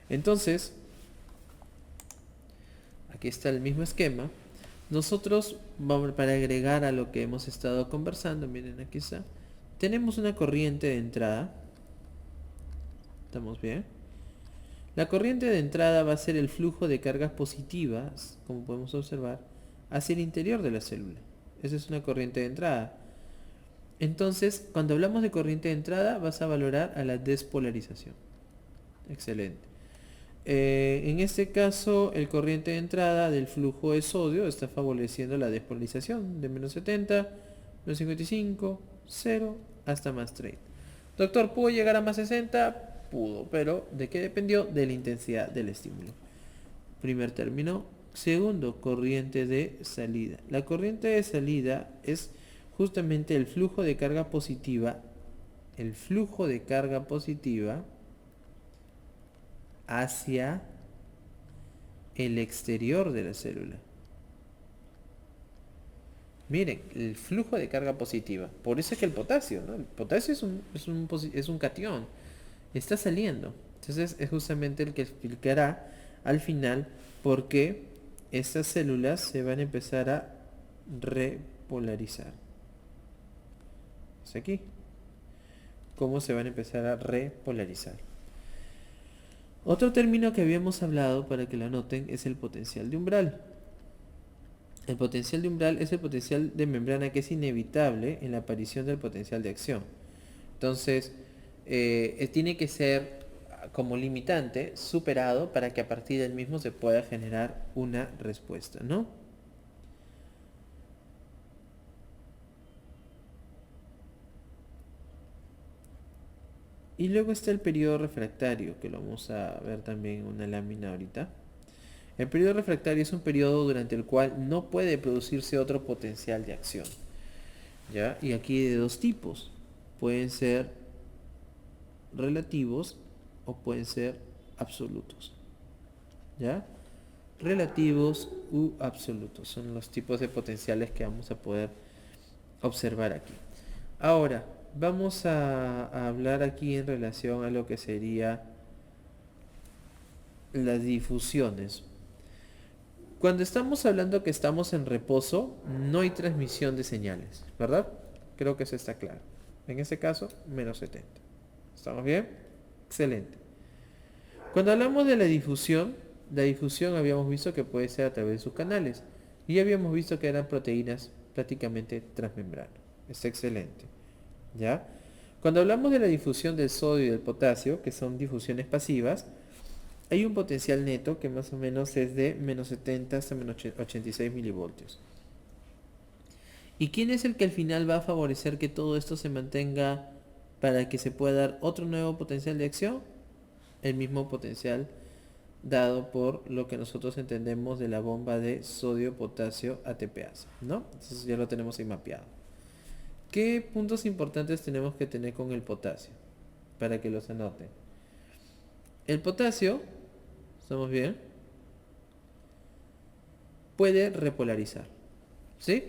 Entonces, aquí está el mismo esquema. Nosotros vamos para agregar a lo que hemos estado conversando, miren aquí está. Tenemos una corriente de entrada. ¿Estamos bien? La corriente de entrada va a ser el flujo de cargas positivas, como podemos observar, hacia el interior de la célula. Esa es una corriente de entrada. Entonces, cuando hablamos de corriente de entrada, vas a valorar a la despolarización. Excelente. En este caso, el corriente de entrada del flujo de sodio está favoreciendo la despolarización de menos 70, menos 55, 0 hasta más 30. Doctor, ¿pudo llegar a más 60? Pudo, pero ¿de qué dependió? De la intensidad del estímulo. Primer término. Segundo, corriente de salida. La corriente de salida es justamente el flujo de carga positiva, el flujo de carga positiva hacia el exterior de la célula. Miren, el flujo de carga positiva. Por eso es que el potasio, ¿no? El potasio es un catión. Está saliendo. Entonces es justamente el que explicará al final por qué estas células se van a empezar a repolarizar. Es aquí. Cómo se van a empezar a repolarizar. Otro término que habíamos hablado, para que lo anoten, es el potencial de umbral. El potencial de umbral es el potencial de membrana que es inevitable en la aparición del potencial de acción. Entonces, tiene que ser como limitante superado para que a partir del mismo se pueda generar una respuesta, ¿no? Y luego está el periodo refractario, que lo vamos a ver también en una lámina ahorita. El periodo refractario es un periodo durante el cual no puede producirse otro potencial de acción. ¿Ya? Y aquí de dos tipos. Pueden ser relativos o pueden ser absolutos. ¿Ya? Relativos u absolutos son los tipos de potenciales que vamos a poder observar aquí. Ahora, vamos a hablar aquí en relación a lo que sería las difusiones. Cuando estamos hablando que estamos en reposo, no hay transmisión de señales, ¿verdad? Creo que eso está claro. En este caso, menos 70. ¿Estamos bien? Excelente. Cuando hablamos de la difusión habíamos visto que puede ser a través de sus canales. Y habíamos visto que eran proteínas prácticamente transmembrana. Está excelente. ¿Ya? Cuando hablamos de la difusión del sodio y del potasio, que son difusiones pasivas, hay un potencial neto que más o menos es de menos 70 hasta menos 86 milivoltios. ¿Y quién es el que al final va a favorecer que todo esto se mantenga para que se pueda dar otro nuevo potencial de acción? El mismo potencial dado por lo que nosotros entendemos de la bomba de sodio-potasio ATPase, ¿no? Entonces ya lo tenemos ahí mapeado. ¿Qué puntos importantes tenemos que tener con el potasio? Para que los anoten. El potasio, ¿estamos bien? Puede repolarizar, ¿sí?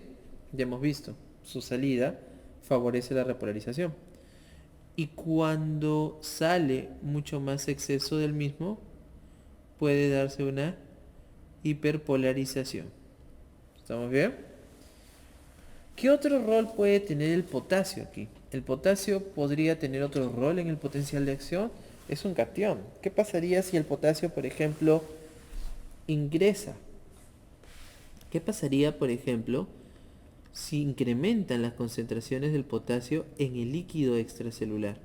Ya hemos visto, su salida favorece la repolarización. Y cuando sale mucho más exceso del mismo, puede darse una hiperpolarización. ¿Estamos bien? ¿Qué otro rol puede tener el potasio aquí? El potasio podría tener otro rol en el potencial de acción. Es un catión. ¿Qué pasaría si el potasio, por ejemplo, ingresa? ¿Qué pasaría, por ejemplo, si incrementan las concentraciones del potasio en el líquido extracelular?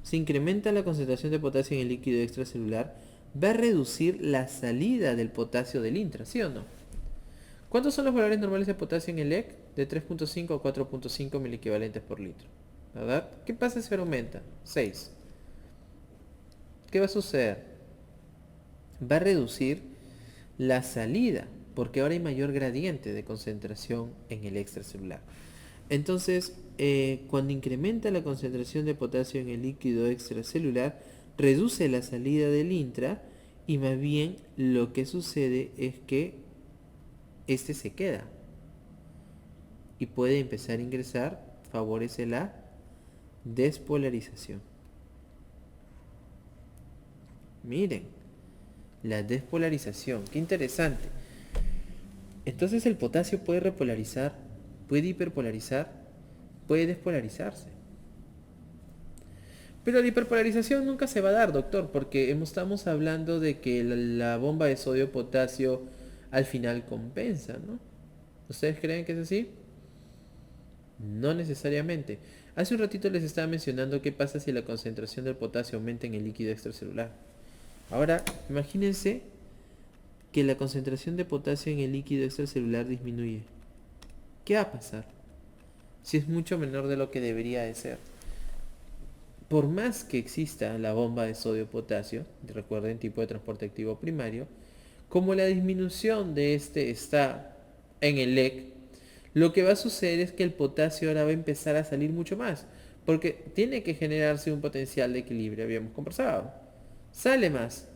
Si incrementa la concentración de potasio en el líquido extracelular, va a reducir la salida del potasio del intra, ¿sí o no? ¿Cuántos son los valores normales de potasio en el EC? De 3.5 a 4.5 miliequivalentes por litro. ¿Verdad? ¿Qué pasa si aumenta? 6. ¿Qué va a suceder? Va a reducir la salida, porque ahora hay mayor gradiente de concentración en el extracelular. Entonces, cuando incrementa la concentración de potasio en el líquido extracelular, reduce la salida del intra y más bien lo que sucede es que este se queda y puede empezar a ingresar, favorece la despolarización. Miren, la despolarización. Qué interesante. Entonces el potasio puede repolarizar, puede hiperpolarizar, puede despolarizarse. Pero la hiperpolarización nunca se va a dar, doctor, porque estamos hablando de que la bomba de sodio-potasio al final compensa, ¿no? ¿Ustedes creen que es así? No necesariamente. Hace un ratito les estaba mencionando qué pasa si la concentración del potasio aumenta en el líquido extracelular. Ahora, imagínense que la concentración de potasio en el líquido extracelular disminuye. ¿Qué va a pasar? Si es mucho menor de lo que debería de ser. Por más que exista la bomba de sodio-potasio, recuerden tipo de transporte activo primario, como la disminución de este está en el LEC, lo que va a suceder es que el potasio ahora va a empezar a salir mucho más, porque tiene que generarse un potencial de equilibrio, habíamos conversado. Sale más.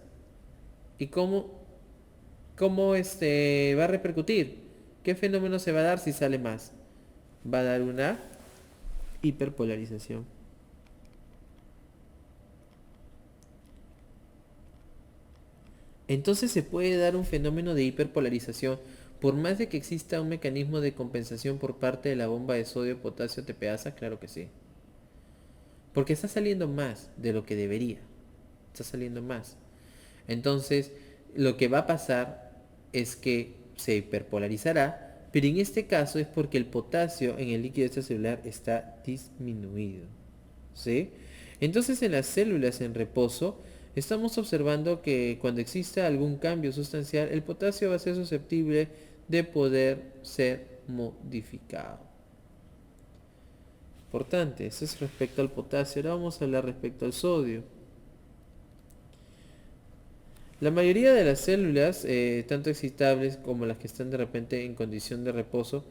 ¿Y cómo va a repercutir? ¿Qué fenómeno se va a dar si sale más? Va a dar una hiperpolarización. Entonces se puede dar un fenómeno de hiperpolarización por más de que exista un mecanismo de compensación por parte de la bomba de sodio potasio TPasa, claro que sí. Porque está saliendo más de lo que debería. Está saliendo más. Entonces, lo que va a pasar es que se hiperpolarizará, pero en este caso es porque el potasio en el líquido extracelular está disminuido. ¿Sí? Entonces, en las células en reposo, estamos observando que cuando exista algún cambio sustancial, el potasio va a ser susceptible de poder ser modificado. Importante, eso es respecto al potasio. Ahora vamos a hablar respecto al sodio. La mayoría de las células, tanto excitables como las que están de repente en condición de reposo,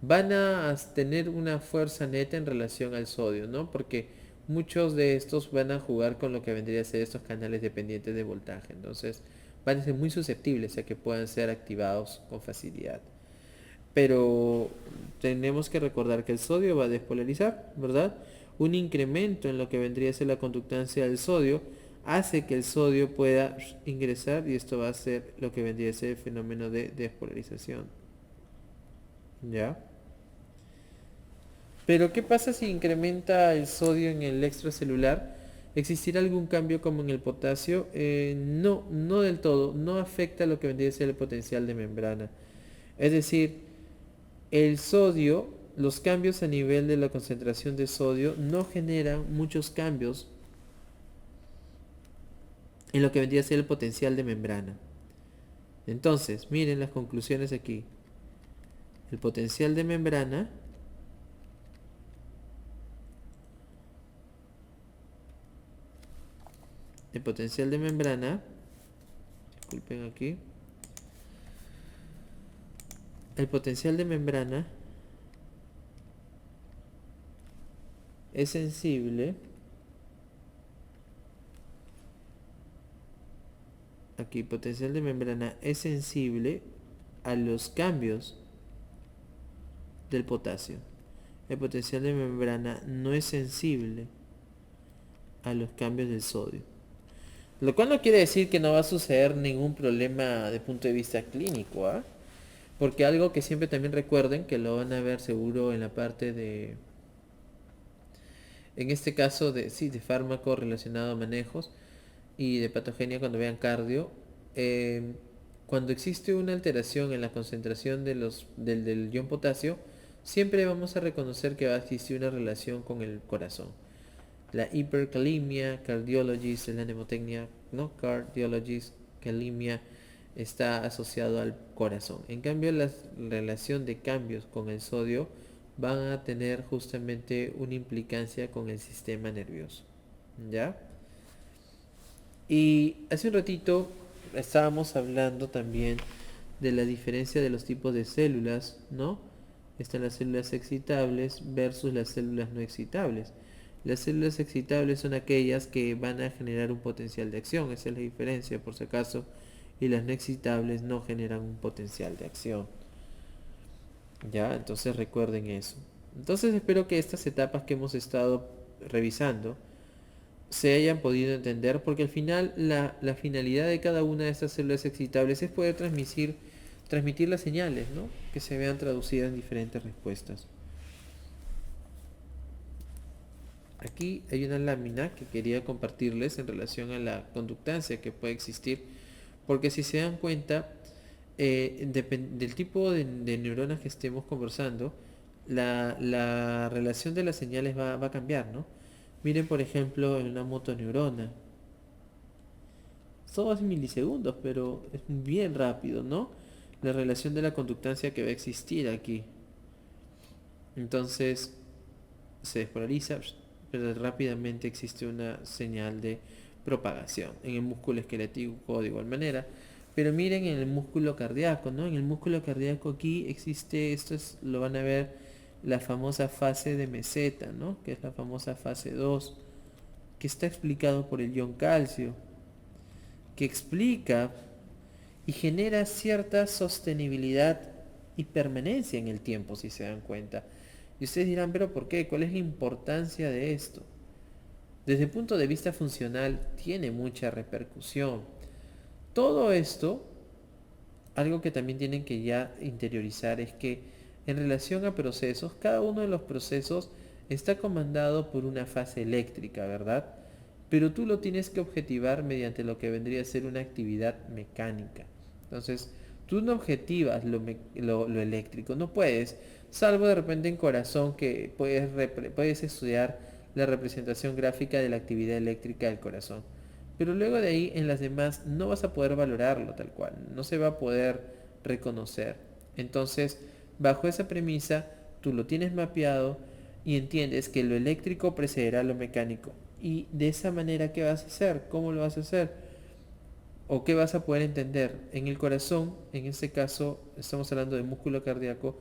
van a tener una fuerza neta en relación al sodio, ¿no? Porque muchos de estos van a jugar con lo que vendría a ser estos canales dependientes de voltaje. Entonces, van a ser muy susceptibles a que puedan ser activados con facilidad. Pero tenemos que recordar que el sodio va a despolarizar, ¿verdad? Un incremento en lo que vendría a ser la conductancia del sodio hace que el sodio pueda ingresar y esto va a ser lo que vendría a ser el fenómeno de despolarización. ¿Ya? Pero ¿qué pasa si incrementa el sodio en el extracelular? ¿Existirá algún cambio como en el potasio? No, no del todo. No afecta lo que vendría a ser el potencial de membrana. Es decir, el sodio, los cambios a nivel de la concentración de sodio no generan muchos cambios en lo que vendría a ser el potencial de membrana. Entonces, miren las conclusiones aquí. El potencial de membrana disculpen aquí, el potencial de membrana es sensible, aquí potencial de membrana es sensible a los cambios del potasio. El potencial de membrana no es sensible a los cambios del sodio. Lo cual no quiere decir que no va a suceder ningún problema de punto de vista clínico, ¿ah? Porque algo que siempre también recuerden, que lo van a ver seguro en la parte de, en este caso de, sí, de fármaco relacionado a manejos y de patogenia cuando vean cardio, cuando existe una alteración en la concentración del ion potasio, siempre vamos a reconocer que va a existir una relación con el corazón. La hipercalemia, cardiologist, la mnemotecnia, ¿no? Cardiologist, calemia, está asociado al corazón. En cambio, la relación de cambios con el sodio van a tener justamente una implicancia con el sistema nervioso. ¿Ya? Y hace un ratito estábamos hablando también de la diferencia de los tipos de células, ¿no? Están las células excitables versus las células no excitables. Las células excitables son aquellas que van a generar un potencial de acción, esa es la diferencia por si acaso, y las no excitables no generan un potencial de acción. Ya, entonces recuerden eso. Entonces espero que estas etapas que hemos estado revisando se hayan podido entender, porque al final la finalidad de cada una de estas células excitables es poder transmitir las señales, ¿no? Que se vean traducidas en diferentes respuestas. Aquí hay una lámina que quería compartirles en relación a la conductancia que puede existir, porque si se dan cuenta, del tipo de neuronas que estemos conversando, la relación de las señales va a cambiar, ¿no? Miren, por ejemplo, en una motoneurona. Todo es milisegundos, pero es bien rápido, ¿no? La relación de la conductancia que va a existir aquí. Entonces, se despolariza, pero rápidamente existe una señal de propagación. En el músculo esquelético de igual manera. Pero miren en el músculo cardíaco, ¿no? En el músculo cardíaco aquí existe, lo van a ver, la famosa fase de meseta, ¿no? Que es la famosa fase 2, que está explicado por el ion calcio, que explica y genera cierta sostenibilidad y permanencia en el tiempo, si se dan cuenta. Y ustedes dirán, pero ¿por qué? ¿Cuál es la importancia de esto? Desde el punto de vista funcional tiene mucha repercusión. Todo esto, algo que también tienen que ya interiorizar es que en relación a procesos, cada uno de los procesos está comandado por una fase eléctrica, ¿verdad? Pero tú lo tienes que objetivar mediante lo que vendría a ser una actividad mecánica. Entonces, tú no objetivas lo eléctrico, no puedes, salvo de repente en corazón que puedes estudiar la representación gráfica de la actividad eléctrica del corazón. Pero luego de ahí en las demás no vas a poder valorarlo tal cual, no se va a poder reconocer. Entonces, bajo esa premisa, tú lo tienes mapeado y entiendes que lo eléctrico precederá lo mecánico. Y de esa manera, ¿qué vas a hacer? ¿Cómo lo vas a hacer? ¿O qué vas a poder entender? En el corazón, en este caso, estamos hablando de músculo cardíaco,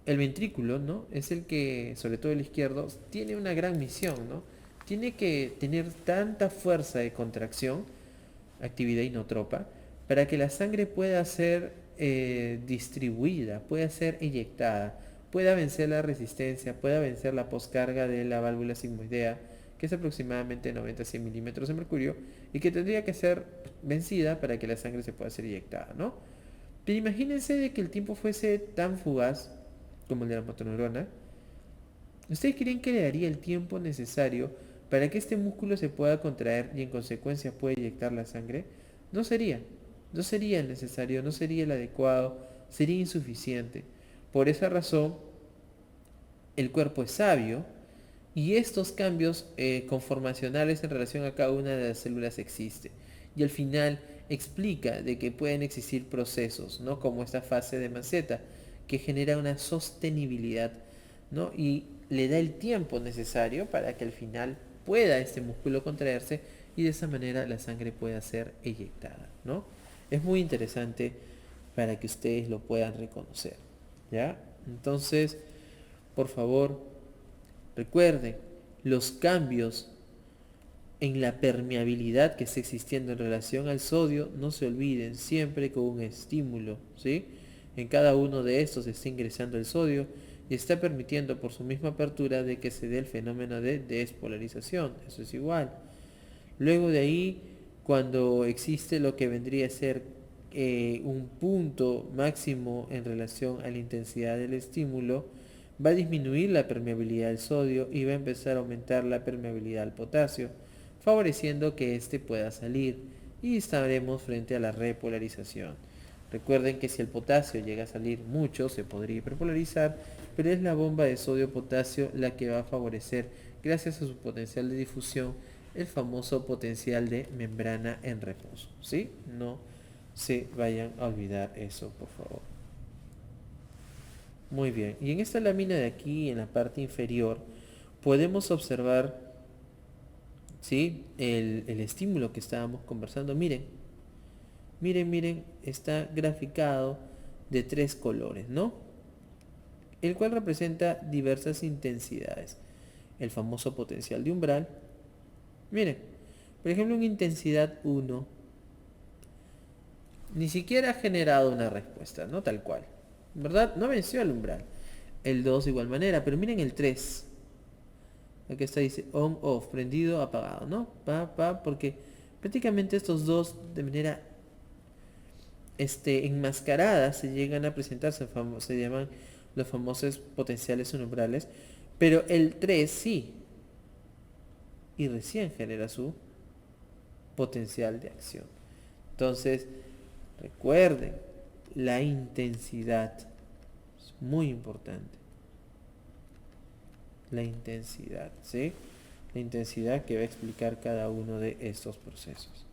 el ventrículo, ¿no? Es el que, sobre todo el izquierdo, tiene una gran misión, ¿no? Tiene que tener tanta fuerza de contracción, actividad inotropa, para que la sangre pueda ser distribuida, pueda ser eyectada, pueda vencer la resistencia, pueda vencer la poscarga de la válvula sigmoidea, que es aproximadamente 90-100 milímetros de mercurio, y que tendría que ser vencida para que la sangre se pueda ser eyectada, ¿no? Pero imagínense de que el tiempo fuese tan fugaz como el de la motoneurona. ¿Ustedes creen que le daría el tiempo necesario para que este músculo se pueda contraer y en consecuencia pueda eyectar la sangre? No sería. No sería el necesario, no sería el adecuado, sería insuficiente. Por esa razón, el cuerpo es sabio y estos cambios conformacionales en relación a cada una de las células existen. Y al final explica de que pueden existir procesos, ¿no? Como esta fase de maceta, que genera una sostenibilidad, ¿no? Y le da el tiempo necesario para que al final pueda este músculo contraerse y de esa manera la sangre pueda ser eyectada, ¿no? Es muy interesante para que ustedes lo puedan reconocer, ¿ya? Entonces, por favor, recuerden, los cambios en la permeabilidad que está existiendo en relación al sodio, no se olviden, siempre con un estímulo, ¿sí? En cada uno de estos está ingresando el sodio y está permitiendo por su misma apertura de que se dé el fenómeno de despolarización, eso es igual. Luego de ahí, cuando existe lo que vendría a ser un punto máximo en relación a la intensidad del estímulo, va a disminuir la permeabilidad del sodio y va a empezar a aumentar la permeabilidad al potasio, favoreciendo que éste pueda salir y estaremos frente a la repolarización. Recuerden que si el potasio llega a salir mucho, se podría hiperpolarizar, pero es la bomba de sodio-potasio la que va a favorecer, gracias a su potencial de difusión, el famoso potencial de membrana en reposo. ¿Sí? No se vayan a olvidar eso, por favor. Muy bien. Y en esta lámina de aquí, en la parte inferior, podemos observar, ¿sí?, el estímulo que estábamos conversando. Miren, miren, miren, está graficado de 3 colores, ¿no? El cual representa diversas intensidades. El famoso potencial de umbral. Miren, por ejemplo, una intensidad 1 ni siquiera ha generado una respuesta, ¿no? Tal cual, ¿verdad? No venció el umbral. El 2 de igual manera, pero miren el 3. Aquí está, dice on, off, prendido, apagado, ¿no? Porque prácticamente estos dos de manera enmascarada se llegan a presentar, se llaman los famosos potenciales umbrales, pero el 3 sí, y recién genera su potencial de acción. Entonces, recuerden, la intensidad es muy importante. La intensidad, ¿sí? La intensidad que va a explicar cada uno de estos procesos.